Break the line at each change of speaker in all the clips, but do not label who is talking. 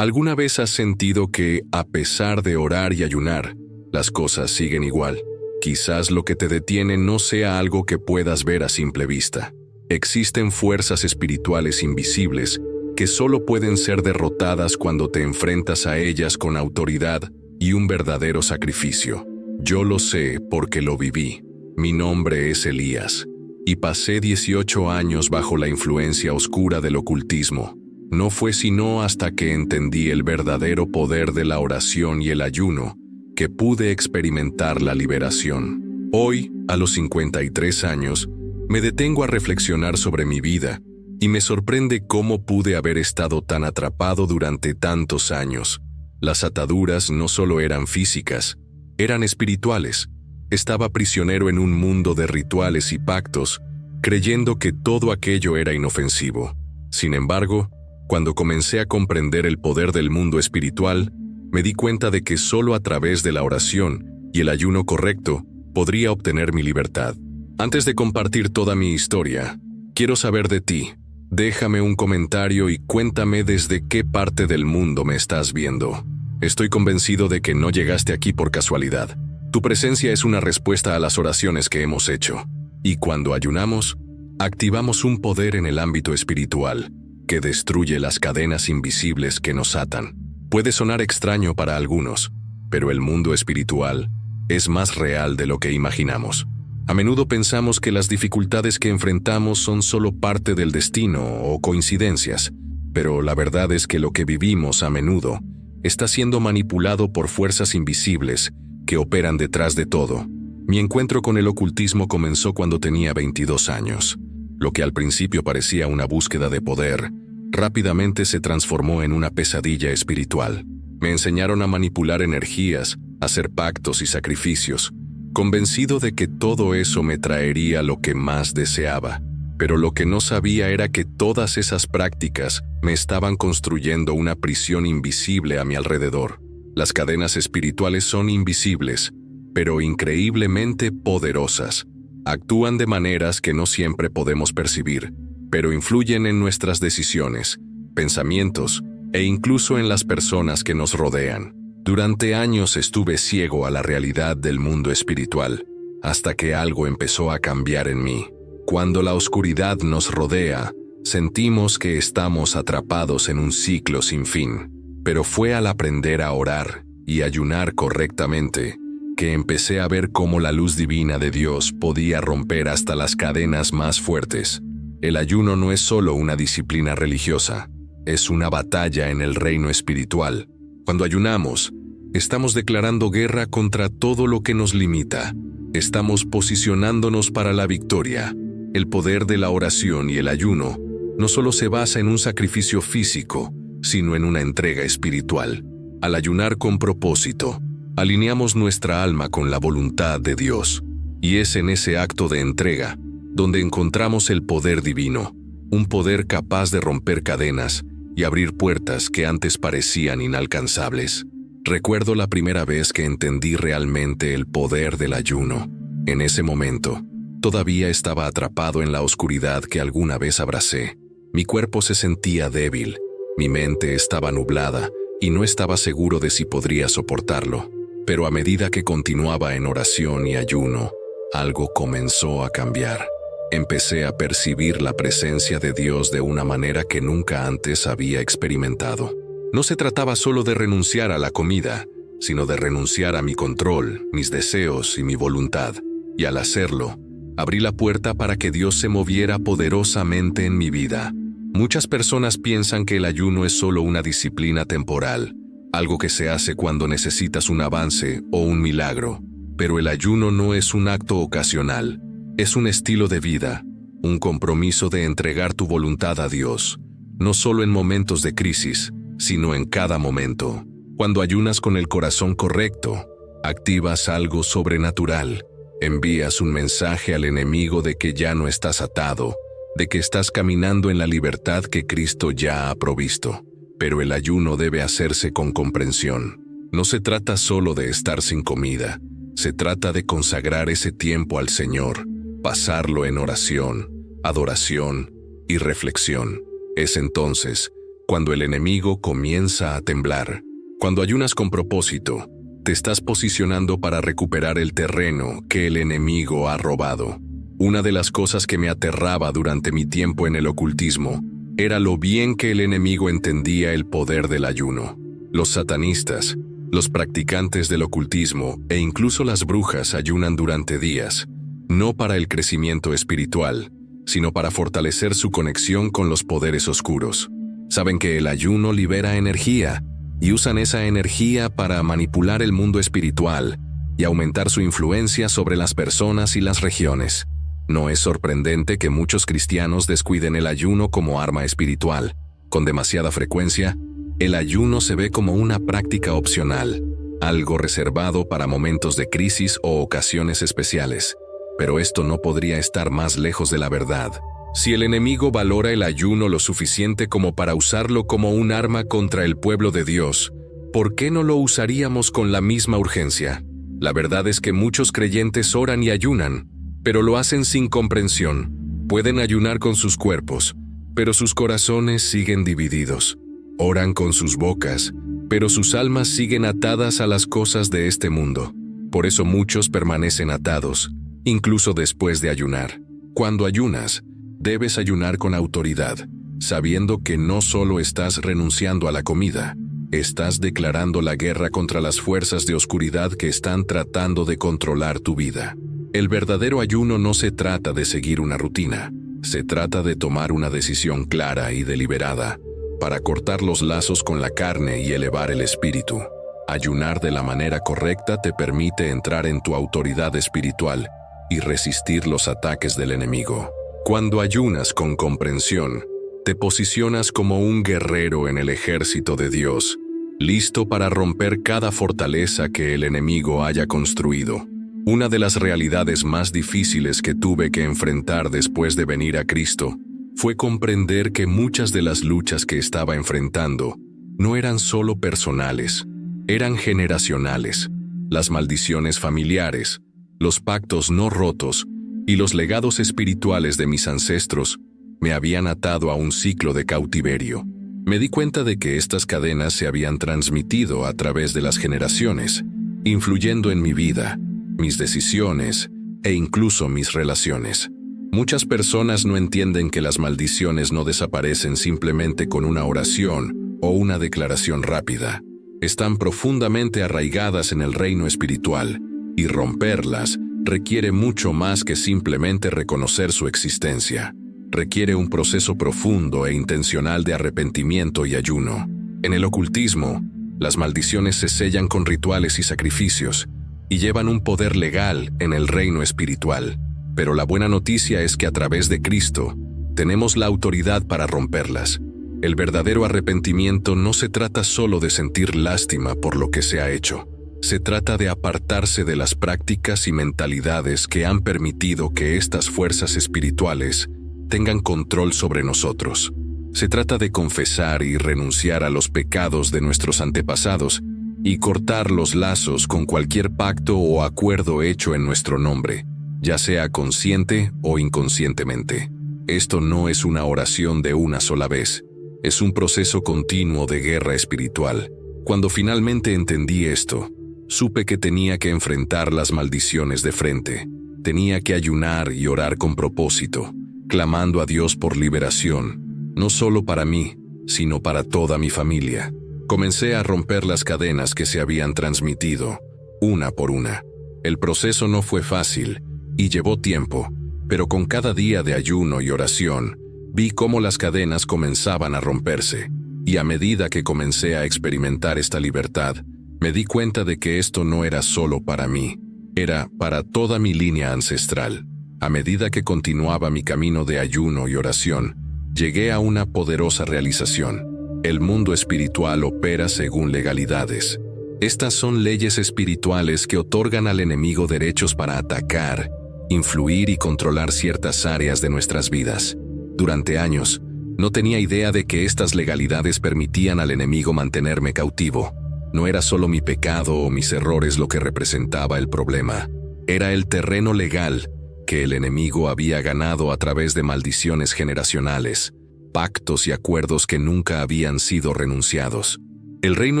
¿Alguna vez has sentido que, a pesar de orar y ayunar, las cosas siguen igual? Quizás lo que te detiene no sea algo que puedas ver a simple vista. Existen fuerzas espirituales invisibles que solo pueden ser derrotadas cuando te enfrentas a ellas con autoridad y un verdadero sacrificio. Yo lo sé porque lo viví. Mi nombre es Elías, y pasé 18 años bajo la influencia oscura del ocultismo. No fue sino hasta que entendí el verdadero poder de la oración y el ayuno que pude experimentar la liberación. Hoy, a los 53 años, me detengo a reflexionar sobre mi vida y me sorprende cómo pude haber estado tan atrapado durante tantos años. Las ataduras no solo eran físicas, eran espirituales. Estaba prisionero en un mundo de rituales y pactos, creyendo que todo aquello era inofensivo. Sin embargo, cuando comencé a comprender el poder del mundo espiritual, me di cuenta de que solo a través de la oración y el ayuno correcto podría obtener mi libertad. Antes de compartir toda mi historia, quiero saber de ti. Déjame un comentario y cuéntame desde qué parte del mundo me estás viendo. Estoy convencido de que no llegaste aquí por casualidad. Tu presencia es una respuesta a las oraciones que hemos hecho. Y cuando ayunamos, activamos un poder en el ámbito espiritual que destruye las cadenas invisibles que nos atan. Puede sonar extraño para algunos, pero el mundo espiritual es más real de lo que imaginamos. A menudo pensamos que las dificultades que enfrentamos son solo parte del destino o coincidencias, pero la verdad es que lo que vivimos a menudo está siendo manipulado por fuerzas invisibles que operan detrás de todo. Mi encuentro con el ocultismo comenzó cuando tenía 22 años. Lo que al principio parecía una búsqueda de poder, rápidamente se transformó en una pesadilla espiritual. Me enseñaron a manipular energías, a hacer pactos y sacrificios, convencido de que todo eso me traería lo que más deseaba. Pero lo que no sabía era que todas esas prácticas me estaban construyendo una prisión invisible a mi alrededor. Las cadenas espirituales son invisibles, pero increíblemente poderosas. Actúan de maneras que no siempre podemos percibir, pero influyen en nuestras decisiones, pensamientos e incluso en las personas que nos rodean. Durante años estuve ciego a la realidad del mundo espiritual, hasta que algo empezó a cambiar en mí. Cuando la oscuridad nos rodea, sentimos que estamos atrapados en un ciclo sin fin. Pero fue al aprender a orar y ayunar correctamente que empecé a ver cómo la luz divina de Dios podía romper hasta las cadenas más fuertes. El ayuno no es solo una disciplina religiosa, es una batalla en el reino espiritual. Cuando ayunamos, estamos declarando guerra contra todo lo que nos limita. Estamos posicionándonos para la victoria. El poder de la oración y el ayuno no solo se basa en un sacrificio físico, sino en una entrega espiritual. Al ayunar con propósito, alineamos nuestra alma con la voluntad de Dios, y es en ese acto de entrega donde encontramos el poder divino, un poder capaz de romper cadenas y abrir puertas que antes parecían inalcanzables. Recuerdo la primera vez que entendí realmente el poder del ayuno. En ese momento, todavía estaba atrapado en la oscuridad que alguna vez abracé. Mi cuerpo se sentía débil, mi mente estaba nublada y no estaba seguro de si podría soportarlo. Pero a medida que continuaba en oración y ayuno, algo comenzó a cambiar. Empecé a percibir la presencia de Dios de una manera que nunca antes había experimentado. No se trataba solo de renunciar a la comida, sino de renunciar a mi control, mis deseos y mi voluntad. Y al hacerlo, abrí la puerta para que Dios se moviera poderosamente en mi vida. Muchas personas piensan que el ayuno es solo una disciplina temporal, algo que se hace cuando necesitas un avance o un milagro. Pero el ayuno no es un acto ocasional, es un estilo de vida, un compromiso de entregar tu voluntad a Dios, no solo en momentos de crisis, sino en cada momento. Cuando ayunas con el corazón correcto, activas algo sobrenatural, envías un mensaje al enemigo de que ya no estás atado, de que estás caminando en la libertad que Cristo ya ha provisto. Pero el ayuno debe hacerse con comprensión. No se trata solo de estar sin comida, se trata de consagrar ese tiempo al Señor, pasarlo en oración, adoración y reflexión. Es entonces cuando el enemigo comienza a temblar. Cuando ayunas con propósito, te estás posicionando para recuperar el terreno que el enemigo ha robado. Una de las cosas que me aterraba durante mi tiempo en el ocultismo era lo bien que el enemigo entendía el poder del ayuno. Los satanistas, los practicantes del ocultismo e incluso las brujas ayunan durante días, no para el crecimiento espiritual, sino para fortalecer su conexión con los poderes oscuros. Saben que el ayuno libera energía y usan esa energía para manipular el mundo espiritual y aumentar su influencia sobre las personas y las regiones. No es sorprendente que muchos cristianos descuiden el ayuno como arma espiritual. Con demasiada frecuencia, el ayuno se ve como una práctica opcional, algo reservado para momentos de crisis o ocasiones especiales. Pero esto no podría estar más lejos de la verdad. Si el enemigo valora el ayuno lo suficiente como para usarlo como un arma contra el pueblo de Dios, ¿por qué no lo usaríamos con la misma urgencia? La verdad es que muchos creyentes oran y ayunan, pero lo hacen sin comprensión. Pueden ayunar con sus cuerpos, pero sus corazones siguen divididos. Oran con sus bocas, pero sus almas siguen atadas a las cosas de este mundo. Por eso muchos permanecen atados, incluso después de ayunar. Cuando ayunas, debes ayunar con autoridad, sabiendo que no solo estás renunciando a la comida, estás declarando la guerra contra las fuerzas de oscuridad que están tratando de controlar tu vida. El verdadero ayuno no se trata de seguir una rutina, se trata de tomar una decisión clara y deliberada para cortar los lazos con la carne y elevar el espíritu. Ayunar de la manera correcta te permite entrar en tu autoridad espiritual y resistir los ataques del enemigo. Cuando ayunas con comprensión, te posicionas como un guerrero en el ejército de Dios, listo para romper cada fortaleza que el enemigo haya construido. Una de las realidades más difíciles que tuve que enfrentar después de venir a Cristo fue comprender que muchas de las luchas que estaba enfrentando no eran solo personales, eran generacionales. Las maldiciones familiares, los pactos no rotos y los legados espirituales de mis ancestros me habían atado a un ciclo de cautiverio. Me di cuenta de que estas cadenas se habían transmitido a través de las generaciones, influyendo en mi vida, mis decisiones e incluso mis relaciones. Muchas personas no entienden que las maldiciones no desaparecen simplemente con una oración o una declaración rápida. Están profundamente arraigadas en el reino espiritual, y romperlas requiere mucho más que simplemente reconocer su existencia. Requiere un proceso profundo e intencional de arrepentimiento y ayuno. En el ocultismo, las maldiciones se sellan con rituales y sacrificios, y llevan un poder legal en el reino espiritual. Pero la buena noticia es que a través de Cristo, tenemos la autoridad para romperlas. El verdadero arrepentimiento no se trata solo de sentir lástima por lo que se ha hecho. Se trata de apartarse de las prácticas y mentalidades que han permitido que estas fuerzas espirituales tengan control sobre nosotros. Se trata de confesar y renunciar a los pecados de nuestros antepasados y cortar los lazos con cualquier pacto o acuerdo hecho en nuestro nombre, ya sea consciente o inconscientemente. Esto no es una oración de una sola vez, es un proceso continuo de guerra espiritual. Cuando finalmente entendí esto, supe que tenía que enfrentar las maldiciones de frente. Tenía que ayunar y orar con propósito, clamando a Dios por liberación, no solo para mí, sino para toda mi familia. Comencé a romper las cadenas que se habían transmitido, una por una. El proceso no fue fácil y llevó tiempo, pero con cada día de ayuno y oración, vi cómo las cadenas comenzaban a romperse, y a medida que comencé a experimentar esta libertad, me di cuenta de que esto no era solo para mí, era para toda mi línea ancestral. A medida que continuaba mi camino de ayuno y oración, llegué a una poderosa realización. El mundo espiritual opera según legalidades. Estas son leyes espirituales que otorgan al enemigo derechos para atacar, influir y controlar ciertas áreas de nuestras vidas. Durante años, no tenía idea de que estas legalidades permitían al enemigo mantenerme cautivo. No era solo mi pecado o mis errores lo que representaba el problema. Era el terreno legal que el enemigo había ganado a través de maldiciones generacionales. pactos y acuerdos que nunca habían sido renunciados. El reino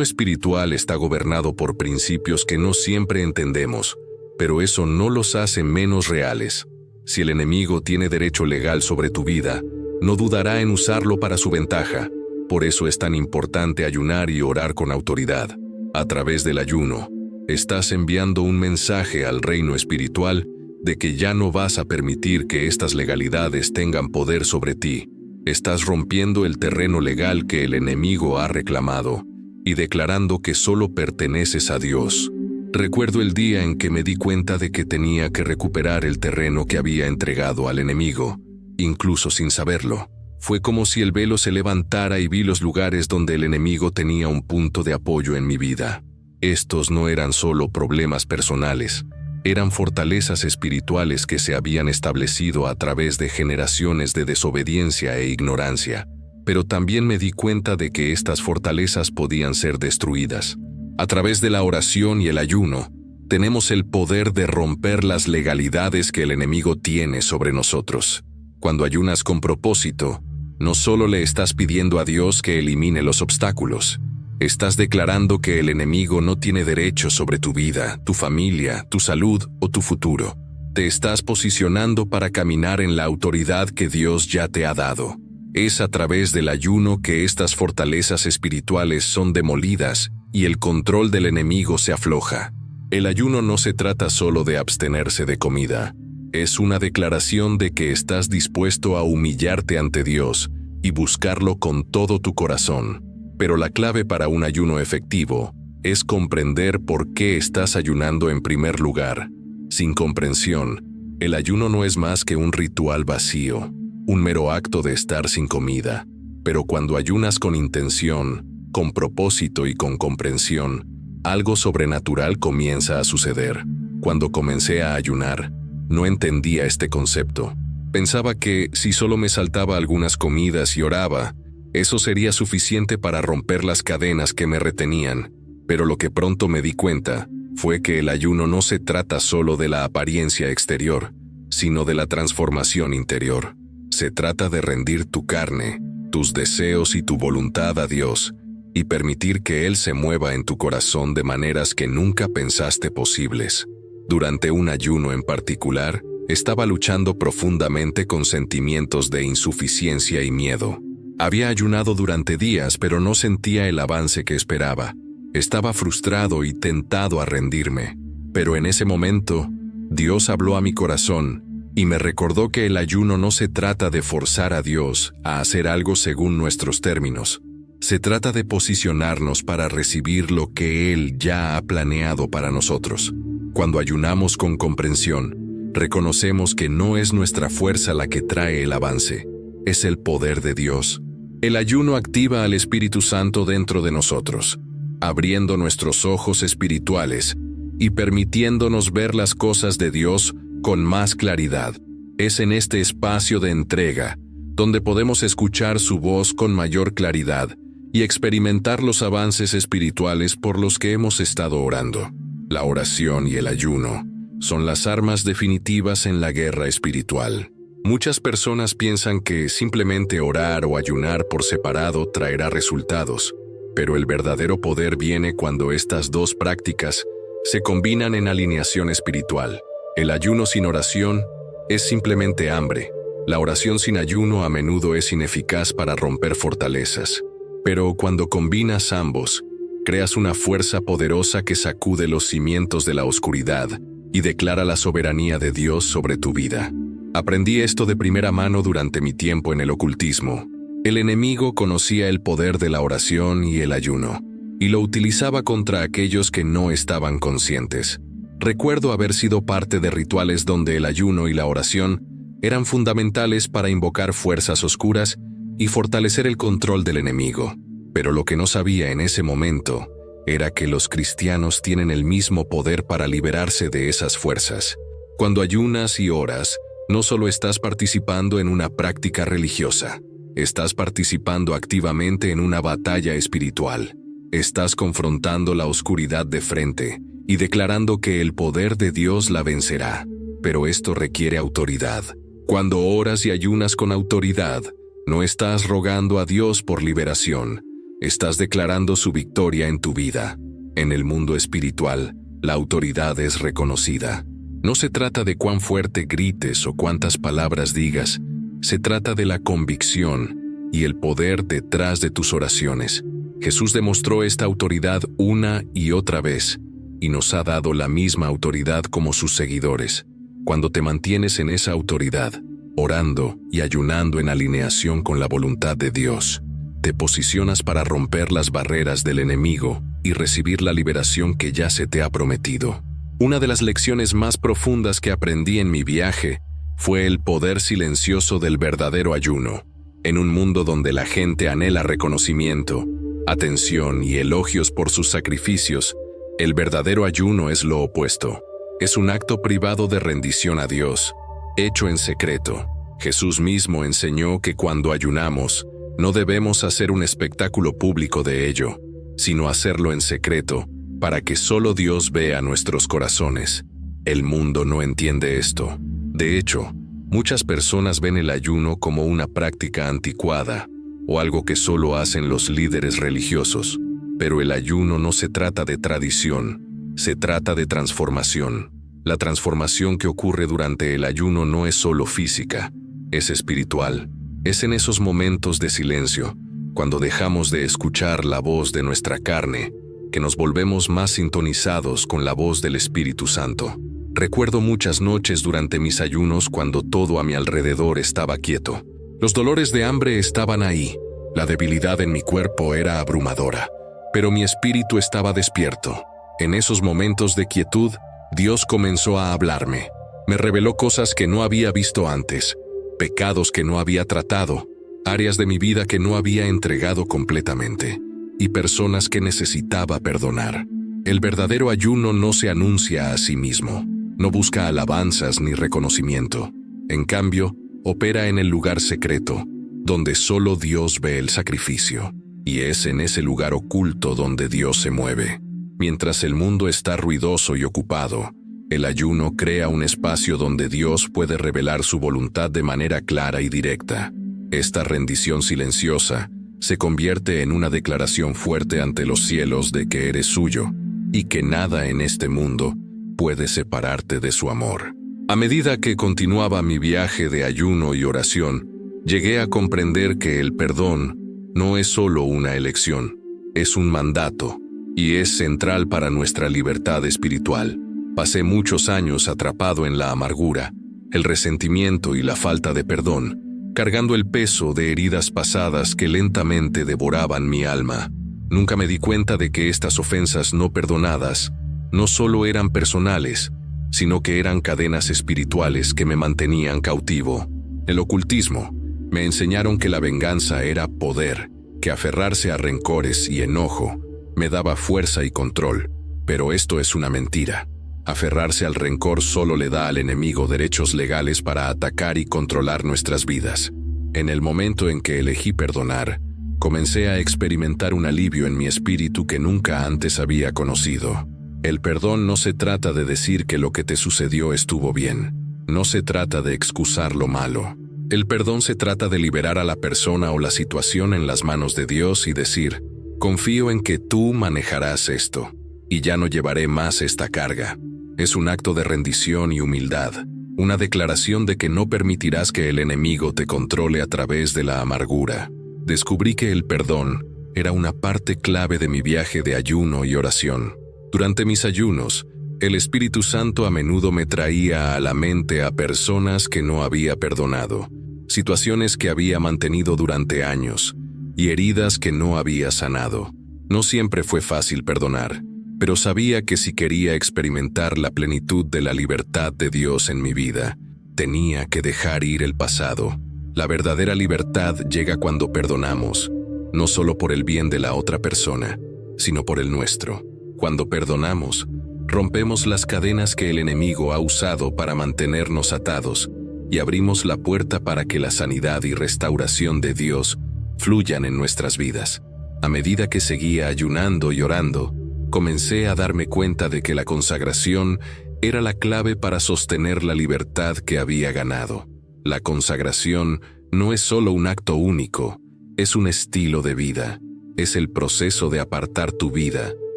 espiritual está gobernado por principios que no siempre entendemos, pero eso no los hace menos reales. Si el enemigo tiene derecho legal sobre tu vida, no dudará en usarlo para su ventaja. Por eso es tan importante ayunar y orar con autoridad. A través del ayuno, estás enviando un mensaje al reino espiritual de que ya no vas a permitir que estas legalidades tengan poder sobre ti. Estás rompiendo el terreno legal que el enemigo ha reclamado y declarando que solo perteneces a Dios. Recuerdo el día en que me di cuenta de que tenía que recuperar el terreno que había entregado al enemigo, incluso sin saberlo. Fue como si el velo se levantara y vi los lugares donde el enemigo tenía un punto de apoyo en mi vida. Estos no eran solo problemas personales, eran fortalezas espirituales que se habían establecido a través de generaciones de desobediencia e ignorancia. Pero también me di cuenta de que estas fortalezas podían ser destruidas. A través de la oración y el ayuno, tenemos el poder de romper las legalidades que el enemigo tiene sobre nosotros. Cuando ayunas con propósito, no solo le estás pidiendo a Dios que elimine los obstáculos, estás declarando que el enemigo no tiene derecho sobre tu vida, tu familia, tu salud o tu futuro. Te estás posicionando para caminar en la autoridad que Dios ya te ha dado. Es a través del ayuno que estas fortalezas espirituales son demolidas y el control del enemigo se afloja. El ayuno no se trata solo de abstenerse de comida. Es una declaración de que estás dispuesto a humillarte ante Dios y buscarlo con todo tu corazón. Pero la clave para un ayuno efectivo es comprender por qué estás ayunando en primer lugar. Sin comprensión, el ayuno no es más que un ritual vacío, un mero acto de estar sin comida. Pero cuando ayunas con intención, con propósito y con comprensión, algo sobrenatural comienza a suceder. Cuando comencé a ayunar, no entendía este concepto. Pensaba que si solo me saltaba algunas comidas y oraba, eso sería suficiente para romper las cadenas que me retenían. Pero lo que pronto me di cuenta fue que el ayuno no se trata solo de la apariencia exterior, sino de la transformación interior. Se trata de rendir tu carne, tus deseos y tu voluntad a Dios, y permitir que Él se mueva en tu corazón de maneras que nunca pensaste posibles. Durante un ayuno en particular, estaba luchando profundamente con sentimientos de insuficiencia y miedo. Había ayunado durante días, pero no sentía el avance que esperaba. Estaba frustrado y tentado a rendirme. Pero en ese momento, Dios habló a mi corazón y me recordó que el ayuno no se trata de forzar a Dios a hacer algo según nuestros términos. Se trata de posicionarnos para recibir lo que Él ya ha planeado para nosotros. Cuando ayunamos con comprensión, reconocemos que no es nuestra fuerza la que trae el avance, es el poder de Dios. El ayuno activa al Espíritu Santo dentro de nosotros, abriendo nuestros ojos espirituales y permitiéndonos ver las cosas de Dios con más claridad. Es en este espacio de entrega donde podemos escuchar su voz con mayor claridad y experimentar los avances espirituales por los que hemos estado orando. La oración y el ayuno son las armas definitivas en la guerra espiritual. Muchas personas piensan que simplemente orar o ayunar por separado traerá resultados, pero el verdadero poder viene cuando estas dos prácticas se combinan en alineación espiritual. El ayuno sin oración es simplemente hambre. La oración sin ayuno a menudo es ineficaz para romper fortalezas. Pero cuando combinas ambos, creas una fuerza poderosa que sacude los cimientos de la oscuridad y declara la soberanía de Dios sobre tu vida. Aprendí esto de primera mano durante mi tiempo en el ocultismo. El enemigo conocía el poder de la oración y el ayuno, y lo utilizaba contra aquellos que no estaban conscientes. Recuerdo haber sido parte de rituales donde el ayuno y la oración eran fundamentales para invocar fuerzas oscuras y fortalecer el control del enemigo. Pero lo que no sabía en ese momento era que los cristianos tienen el mismo poder para liberarse de esas fuerzas. Cuando ayunas y oras, no solo estás participando en una práctica religiosa, estás participando activamente en una batalla espiritual. Estás confrontando la oscuridad de frente y declarando que el poder de Dios la vencerá. Pero esto requiere autoridad. Cuando oras y ayunas con autoridad, No estás rogando a Dios por liberación, estás declarando su victoria en tu vida. En el mundo espiritual, la autoridad es reconocida. No se trata de cuán fuerte grites o cuántas palabras digas, se trata de la convicción y el poder detrás de tus oraciones. Jesús demostró esta autoridad una y otra vez, y nos ha dado la misma autoridad como sus seguidores. Cuando te mantienes en esa autoridad, orando y ayunando en alineación con la voluntad de Dios, te posicionas para romper las barreras del enemigo y recibir la liberación que ya se te ha prometido. Una de las lecciones más profundas que aprendí en mi viaje fue el poder silencioso del verdadero ayuno. En un mundo donde la gente anhela reconocimiento, atención y elogios por sus sacrificios, el verdadero ayuno es lo opuesto. Es un acto privado de rendición a Dios, hecho en secreto. Jesús mismo enseñó que cuando ayunamos, no debemos hacer un espectáculo público de ello, sino hacerlo en secreto, para que solo Dios vea nuestros corazones. El mundo no entiende esto. De hecho, muchas personas ven el ayuno como una práctica anticuada, o algo que solo hacen los líderes religiosos. Pero el ayuno no se trata de tradición, se trata de transformación. La transformación que ocurre durante el ayuno no es solo física, es espiritual. Es en esos momentos de silencio, cuando dejamos de escuchar la voz de nuestra carne, que nos volvemos más sintonizados con la voz del Espíritu Santo. Recuerdo muchas noches durante mis ayunos cuando todo a mi alrededor estaba quieto. Los dolores de hambre estaban ahí, la debilidad en mi cuerpo era abrumadora, pero mi espíritu estaba despierto. En esos momentos de quietud, Dios comenzó a hablarme. Me reveló cosas que no había visto antes, pecados que no había tratado, áreas de mi vida que no había entregado completamente, y personas que necesitaba perdonar. El verdadero ayuno no se anuncia a sí mismo, no busca alabanzas ni reconocimiento. En cambio, opera en el lugar secreto, donde solo Dios ve el sacrificio, y es en ese lugar oculto donde Dios se mueve. Mientras el mundo está ruidoso y ocupado, el ayuno crea un espacio donde Dios puede revelar su voluntad de manera clara y directa. Esta rendición silenciosa se convierte en una declaración fuerte ante los cielos de que eres suyo, y que nada en este mundo puede separarte de su amor. A medida que continuaba mi viaje de ayuno y oración, llegué a comprender que el perdón no es solo una elección, es un mandato, y es central para nuestra libertad espiritual. Pasé muchos años atrapado en la amargura, el resentimiento y la falta de perdón, cargando el peso de heridas pasadas que lentamente devoraban mi alma. Nunca me di cuenta de que estas ofensas no perdonadas no solo eran personales, sino que eran cadenas espirituales que me mantenían cautivo. El ocultismo me enseñaron que la venganza era poder, que aferrarse a rencores y enojo me daba fuerza y control, pero esto es una mentira. Aferrarse al rencor solo le da al enemigo derechos legales para atacar y controlar nuestras vidas. En el momento en que elegí perdonar, comencé a experimentar un alivio en mi espíritu que nunca antes había conocido. El perdón no se trata de decir que lo que te sucedió estuvo bien. No se trata de excusar lo malo. El perdón se trata de liberar a la persona o la situación en las manos de Dios y decir, confío en que tú manejarás esto, y ya no llevaré más esta carga. Es un acto de rendición y humildad, una declaración de que no permitirás que el enemigo te controle a través de la amargura. Descubrí que el perdón era una parte clave de mi viaje de ayuno y oración. Durante mis ayunos, el Espíritu Santo a menudo me traía a la mente a personas que no había perdonado, situaciones que había mantenido durante años y heridas que no había sanado. No siempre fue fácil perdonar, pero sabía que si quería experimentar la plenitud de la libertad de Dios en mi vida, tenía que dejar ir el pasado. La verdadera libertad llega cuando perdonamos, no solo por el bien de la otra persona, sino por el nuestro. Cuando perdonamos, rompemos las cadenas que el enemigo ha usado para mantenernos atados y abrimos la puerta para que la sanidad y restauración de Dios fluyan en nuestras vidas. A medida que seguía ayunando y orando, comencé a darme cuenta de que la consagración era la clave para sostener la libertad que había ganado. La consagración no es solo un acto único, es un estilo de vida. Es el proceso de apartar tu vida,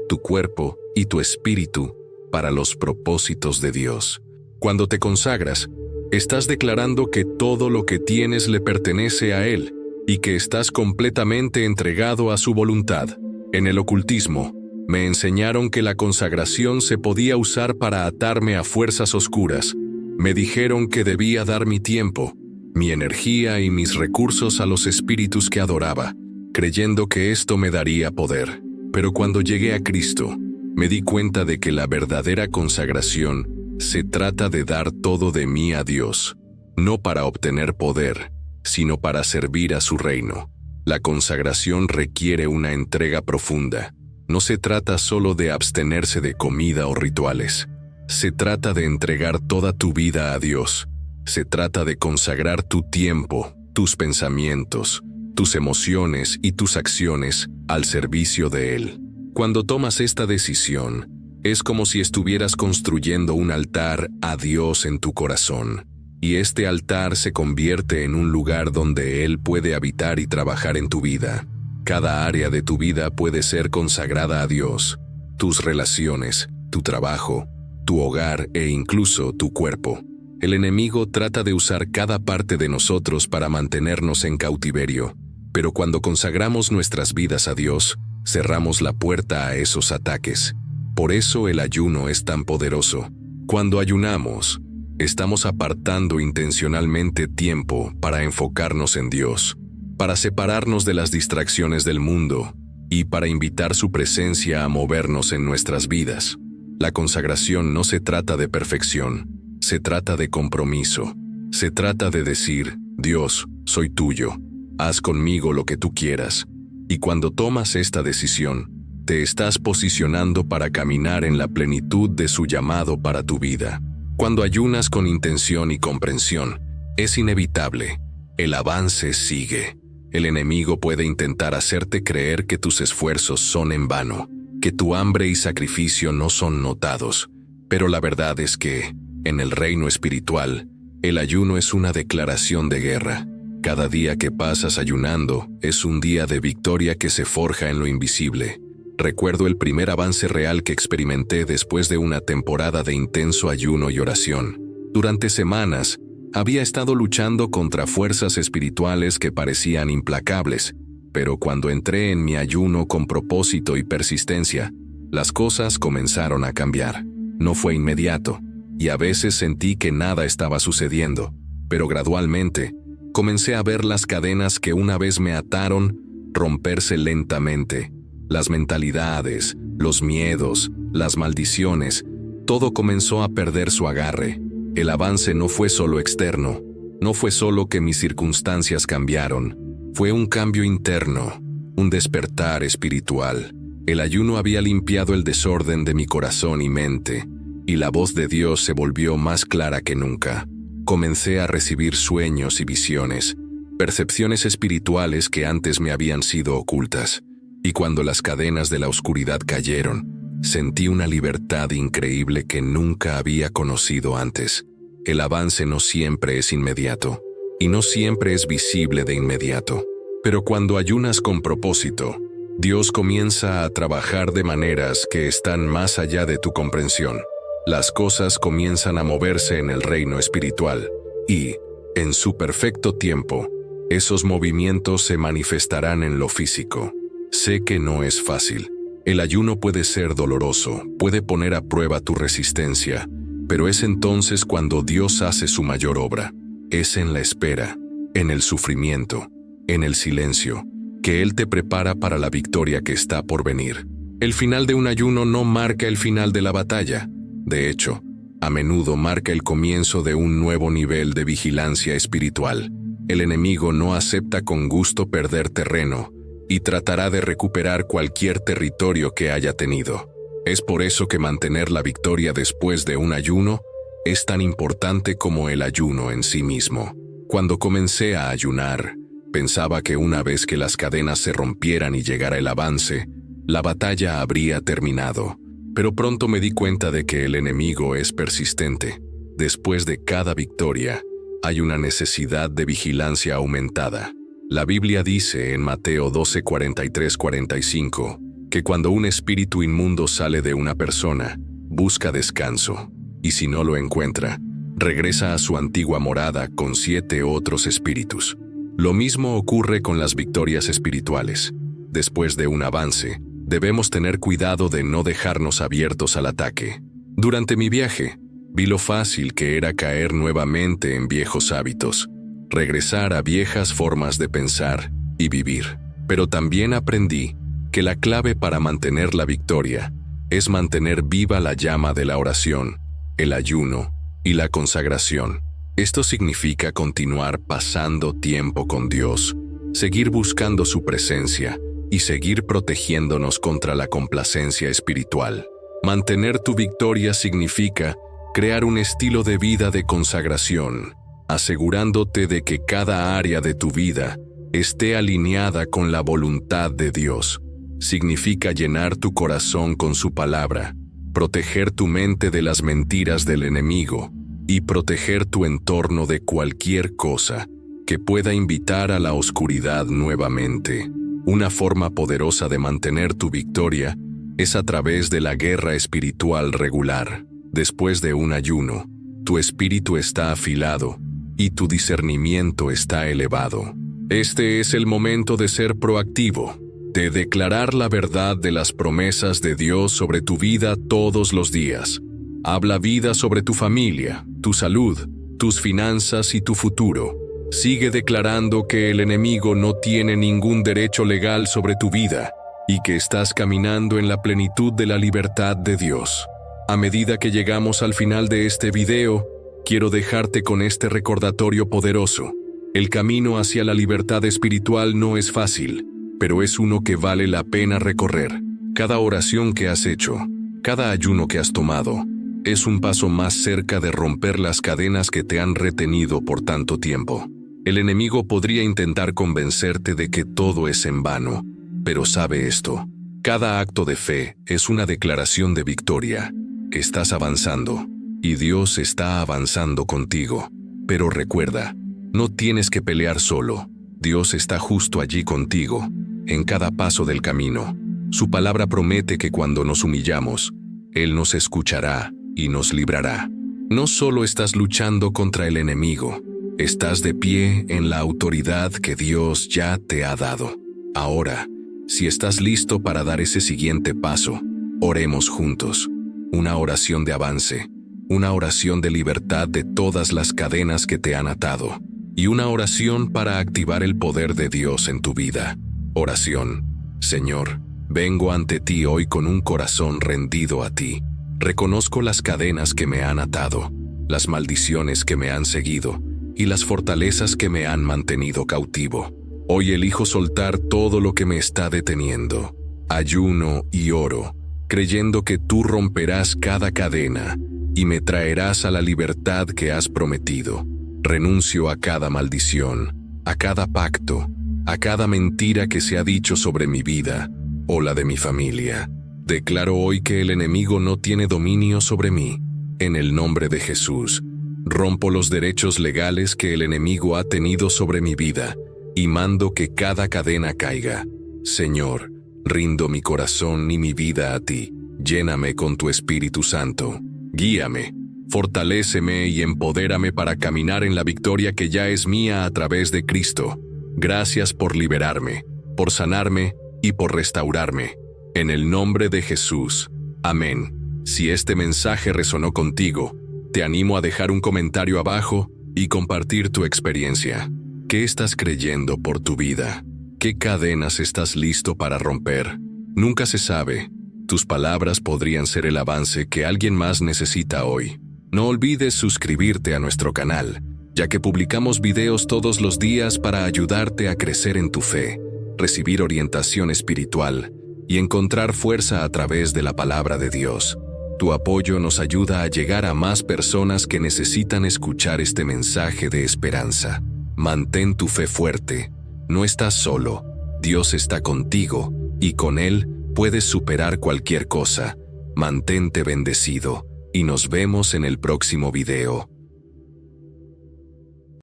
tu cuerpo y tu espíritu para los propósitos de Dios. Cuando te consagras, estás declarando que todo lo que tienes le pertenece a Él y que estás completamente entregado a su voluntad. En el ocultismo, me enseñaron que la consagración se podía usar para atarme a fuerzas oscuras. Me dijeron que debía dar mi tiempo, mi energía y mis recursos a los espíritus que adoraba, creyendo que esto me daría poder. Pero cuando llegué a Cristo, me di cuenta de que la verdadera consagración se trata de dar todo de mí a Dios, no para obtener poder, sino para servir a su reino. La consagración requiere una entrega profunda. No se trata solo de abstenerse de comida o rituales. Se trata de entregar toda tu vida a Dios. Se trata de consagrar tu tiempo, tus pensamientos, tus emociones y tus acciones al servicio de Él. Cuando tomas esta decisión, es como si estuvieras construyendo un altar a Dios en tu corazón, y este altar se convierte en un lugar donde Él puede habitar y trabajar en tu vida. Cada área de tu vida puede ser consagrada a Dios: tus relaciones, tu trabajo, tu hogar e incluso tu cuerpo. El enemigo trata de usar cada parte de nosotros para mantenernos en cautiverio, pero cuando consagramos nuestras vidas a Dios, cerramos la puerta a esos ataques. Por eso el ayuno es tan poderoso. Cuando ayunamos, estamos apartando intencionalmente tiempo para enfocarnos en Dios, para separarnos de las distracciones del mundo y para invitar su presencia a movernos en nuestras vidas. La consagración no se trata de perfección, se trata de compromiso. Se trata de decir: Dios, soy tuyo, haz conmigo lo que tú quieras. Y cuando tomas esta decisión, te estás posicionando para caminar en la plenitud de su llamado para tu vida. Cuando ayunas con intención y comprensión, es inevitable. El avance sigue. El enemigo puede intentar hacerte creer que tus esfuerzos son en vano, que tu hambre y sacrificio no son notados. Pero la verdad es que, en el reino espiritual, el ayuno es una declaración de guerra. Cada día que pasas ayunando es un día de victoria que se forja en lo invisible. Recuerdo el primer avance real que experimenté después de una temporada de intenso ayuno y oración. Durante semanas, había estado luchando contra fuerzas espirituales que parecían implacables, pero cuando entré en mi ayuno con propósito y persistencia, las cosas comenzaron a cambiar. No fue inmediato, y a veces sentí que nada estaba sucediendo, pero gradualmente, comencé a ver las cadenas que una vez me ataron romperse lentamente. Las mentalidades, los miedos, las maldiciones, todo comenzó a perder su agarre. El avance no fue solo externo, no fue solo que mis circunstancias cambiaron, fue un cambio interno, un despertar espiritual. El ayuno había limpiado el desorden de mi corazón y mente, y la voz de Dios se volvió más clara que nunca. Comencé a recibir sueños y visiones, percepciones espirituales que antes me habían sido ocultas. Y cuando las cadenas de la oscuridad cayeron, sentí una libertad increíble que nunca había conocido antes. El avance no siempre es inmediato, y no siempre es visible de inmediato. Pero cuando ayunas con propósito, Dios comienza a trabajar de maneras que están más allá de tu comprensión. Las cosas comienzan a moverse en el reino espiritual, y, en su perfecto tiempo, esos movimientos se manifestarán en lo físico. Sé que no es fácil. El ayuno puede ser doloroso, puede poner a prueba tu resistencia, pero es entonces cuando Dios hace su mayor obra. Es en la espera, en el sufrimiento, en el silencio, que Él te prepara para la victoria que está por venir. El final de un ayuno no marca el final de la batalla. De hecho, a menudo marca el comienzo de un nuevo nivel de vigilancia espiritual. El enemigo no acepta con gusto perder terreno, y tratará de recuperar cualquier territorio que haya tenido. Es por eso que mantener la victoria después de un ayuno es tan importante como el ayuno en sí mismo. Cuando comencé a ayunar, pensaba que una vez que las cadenas se rompieran y llegara el avance, la batalla habría terminado. Pero pronto me di cuenta de que el enemigo es persistente. Después de cada victoria, hay una necesidad de vigilancia aumentada. La Biblia dice en Mateo 12, 43-45 que cuando un espíritu inmundo sale de una persona, busca descanso, y si no lo encuentra, regresa a su antigua morada con 7 otros espíritus. Lo mismo ocurre con las victorias espirituales. Después de un avance, debemos tener cuidado de no dejarnos abiertos al ataque. Durante mi viaje, vi lo fácil que era caer nuevamente en viejos hábitos, regresar a viejas formas de pensar y vivir. Pero también aprendí que la clave para mantener la victoria es mantener viva la llama de la oración, el ayuno y la consagración. Esto significa continuar pasando tiempo con Dios, seguir buscando su presencia y seguir protegiéndonos contra la complacencia espiritual. Mantener tu victoria significa crear un estilo de vida de consagración, asegurándote de que cada área de tu vida esté alineada con la voluntad de Dios. Significa llenar tu corazón con su palabra, proteger tu mente de las mentiras del enemigo y proteger tu entorno de cualquier cosa que pueda invitar a la oscuridad nuevamente. Una forma poderosa de mantener tu victoria es a través de la guerra espiritual regular. Después de un ayuno, tu espíritu está afilado y tu discernimiento está elevado. Este es el momento de ser proactivo, de declarar la verdad de las promesas de Dios sobre tu vida todos los días. Habla vida sobre tu familia, tu salud, tus finanzas y tu futuro. Sigue declarando que el enemigo no tiene ningún derecho legal sobre tu vida y que estás caminando en la plenitud de la libertad de Dios. A medida que llegamos al final de este video, quiero dejarte con este recordatorio poderoso. El camino hacia la libertad espiritual no es fácil, pero es uno que vale la pena recorrer. Cada oración que has hecho, cada ayuno que has tomado, es un paso más cerca de romper las cadenas que te han retenido por tanto tiempo. El enemigo podría intentar convencerte de que todo es en vano, pero sabe esto: cada acto de fe es una declaración de victoria. Estás avanzando, y Dios está avanzando contigo. Pero recuerda, no tienes que pelear solo. Dios está justo allí contigo, en cada paso del camino. Su palabra promete que cuando nos humillamos, Él nos escuchará y nos librará. No solo estás luchando contra el enemigo, estás de pie en la autoridad que Dios ya te ha dado. Ahora, si estás listo para dar ese siguiente paso, oremos juntos. Una oración de avance, una oración de libertad de todas las cadenas que te han atado, y una oración para activar el poder de Dios en tu vida. Oración. Señor, vengo ante ti hoy con un corazón rendido a ti. Reconozco las cadenas que me han atado, las maldiciones que me han seguido y las fortalezas que me han mantenido cautivo. Hoy elijo soltar todo lo que me está deteniendo. Ayuno y oro, creyendo que tú romperás cada cadena y me traerás a la libertad que has prometido. Renuncio a cada maldición, a cada pacto, a cada mentira que se ha dicho sobre mi vida o la de mi familia. Declaro hoy que el enemigo no tiene dominio sobre mí. En el nombre de Jesús, rompo los derechos legales que el enemigo ha tenido sobre mi vida y mando que cada cadena caiga. Señor, rindo mi corazón y mi vida a ti. Lléname con tu Espíritu Santo. Guíame, fortaléceme y empodérame para caminar en la victoria que ya es mía a través de Cristo. Gracias por liberarme, por sanarme y por restaurarme. En el nombre de Jesús. Amén. Si este mensaje resonó contigo, te animo a dejar un comentario abajo y compartir tu experiencia. ¿Qué estás creyendo por tu vida? ¿Qué cadenas estás listo para romper? Nunca se sabe. Tus palabras podrían ser el avance que alguien más necesita hoy. No olvides suscribirte a nuestro canal, ya que publicamos videos todos los días para ayudarte a crecer en tu fe, recibir orientación espiritual y encontrar fuerza a través de la palabra de Dios. Tu apoyo nos ayuda a llegar a más personas que necesitan escuchar este mensaje de esperanza. Mantén tu fe fuerte. No estás solo. Dios está contigo y con Él puedes superar cualquier cosa. Mantente bendecido y nos vemos en el próximo video.